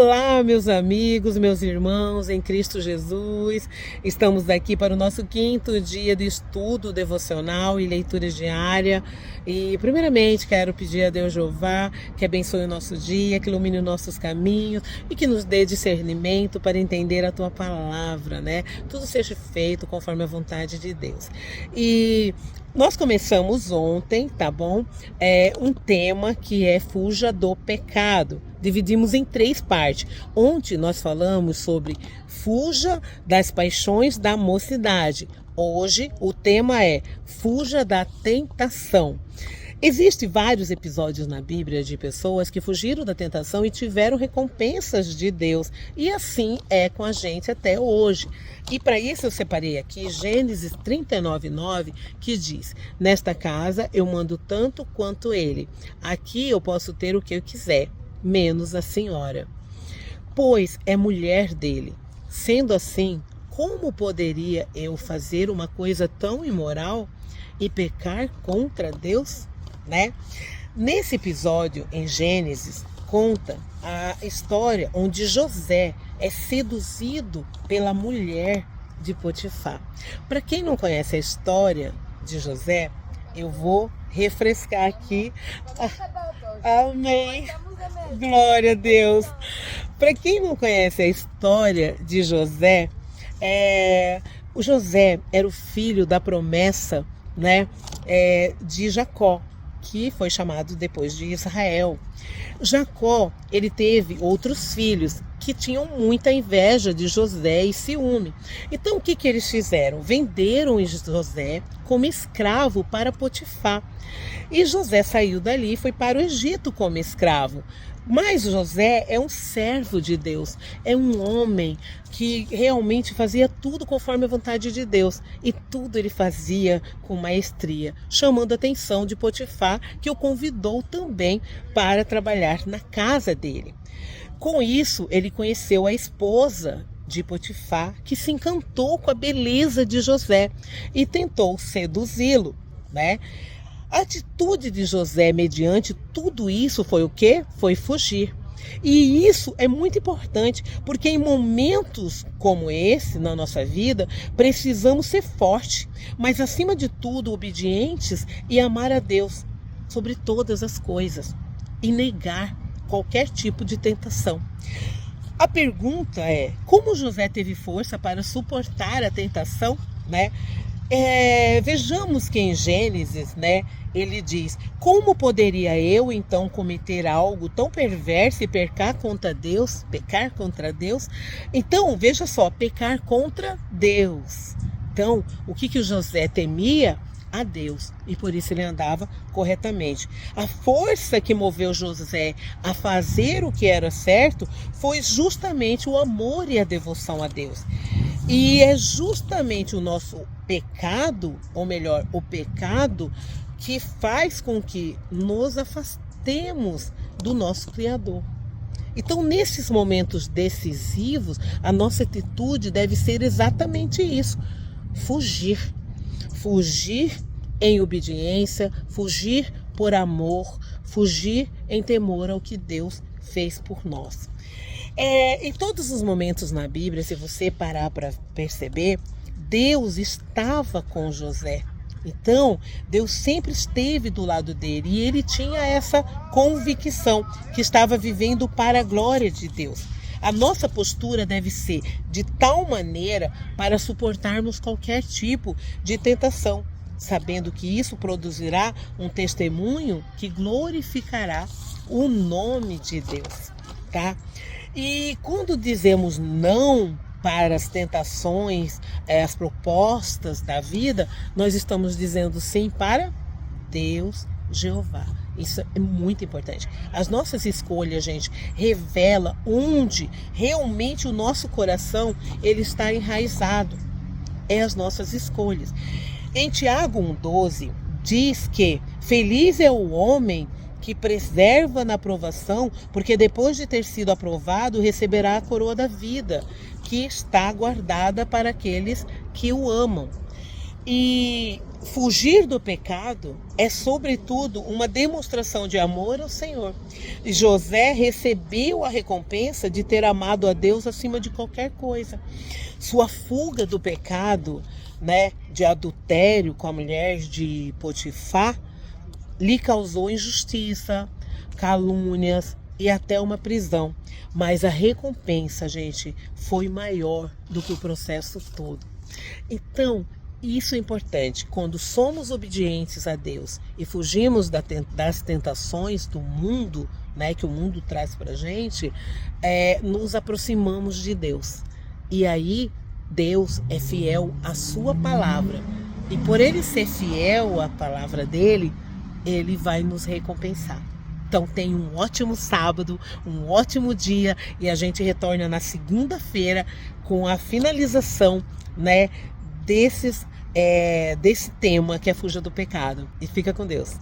Olá, meus amigos, meus irmãos em Cristo Jesus. Estamos aqui para o nosso 5º dia de estudo devocional e leitura diária. E, primeiramente, quero pedir a Deus Jeová que abençoe o nosso dia, que ilumine os nossos caminhos e que nos dê discernimento para entender a Tua palavra, né? Tudo seja feito conforme a vontade de Deus. E nós começamos ontem, tá bom? Um tema que é fuja do pecado. Dividimos em 3 partes. Ontem nós falamos sobre fuja das paixões da mocidade. Hoje o tema é fuja da tentação. Existem vários episódios na Bíblia de pessoas que fugiram da tentação e tiveram recompensas de Deus. E assim é com a gente até hoje. E para isso eu separei aqui Gênesis 39:9, que diz: nesta casa eu mando tanto quanto ele. Aqui eu posso ter o que eu quiser, menos a senhora, pois é mulher dele. Sendo assim, como poderia eu fazer uma coisa tão imoral e pecar contra Deus? Né? Nesse episódio em Gênesis conta a história onde José é seduzido pela mulher de Potifar. Para quem não conhece a história de José, eu vou refrescar aqui. Amém. Glória a Deus. Para quem não conhece a história de José, o José era o filho da promessa, né, de Jacó, que foi chamado depois de Israel. Jacó, ele teve outros filhos que tinham muita inveja de José e ciúme. Então o que eles fizeram? Venderam José como escravo para Potifar. E José saiu dali e foi para o Egito como escravo. Mas José é um servo de Deus, é um homem que realmente fazia tudo conforme a vontade de Deus. E tudo ele fazia com maestria, chamando a atenção de Potifar, que o convidou também para trabalhar na casa dele. Com isso, ele conheceu a esposa de Potifar, que se encantou com a beleza de José e tentou seduzi-lo, né? A atitude de José mediante tudo isso foi o quê? Foi fugir. E isso é muito importante, porque em momentos como esse na nossa vida, precisamos ser fortes, mas acima de tudo obedientes e amar a Deus sobre todas as coisas e negar qualquer tipo de tentação. A pergunta é: como José teve força para suportar a tentação, né? Vejamos que em Gênesis, né, ele diz: como poderia eu então cometer algo tão perverso e pecar contra Deus? Pecar contra Deus? Então, veja só, pecar contra Deus. Então, o que o José temia? A Deus, e por isso ele andava corretamente. A força que moveu José a fazer o que era certo foi justamente o amor e a devoção a Deus. E é justamente o nosso pecado, ou melhor, o pecado, que faz com que nos afastemos do nosso Criador. Então, nesses momentos decisivos, a nossa atitude deve ser exatamente isso: fugir. Fugir em obediência, fugir por amor, fugir em temor ao que Deus fez por nós. Em todos os momentos na Bíblia, se você parar para perceber, Deus estava com José. Então, Deus sempre esteve do lado dele e ele tinha essa convicção que estava vivendo para a glória de Deus. A nossa postura deve ser de tal maneira para suportarmos qualquer tipo de tentação, sabendo que isso produzirá um testemunho que glorificará o nome de Deus, tá? E quando dizemos não para as tentações, as propostas da vida, nós estamos dizendo sim para Deus, Jeová. Isso é muito importante. As nossas escolhas, gente, revelam onde realmente o nosso coração ele está enraizado. É as nossas escolhas. Em Tiago 1,12 diz que feliz é o homem que preserva na aprovação, porque depois de ter sido aprovado, receberá a coroa da vida, que está guardada para aqueles que o amam. E fugir do pecado é, sobretudo, uma demonstração de amor ao Senhor. E José recebeu a recompensa de ter amado a Deus acima de qualquer coisa. Sua fuga do pecado, né, de adultério com a mulher de Potifar, lhe causou injustiça, calúnias e até uma prisão. Mas a recompensa, gente, foi maior do que o processo todo. Então, isso é importante. Quando somos obedientes a Deus e fugimos das tentações do mundo, né, que o mundo traz para a gente, nos aproximamos de Deus. E aí, Deus é fiel à sua palavra. E por ele ser fiel à palavra dele, ele vai nos recompensar. Então tenha um ótimo sábado, um ótimo dia, e a gente retorna na segunda-feira com a finalização, né, desse tema que é Fuja do Pecado. E fica com Deus.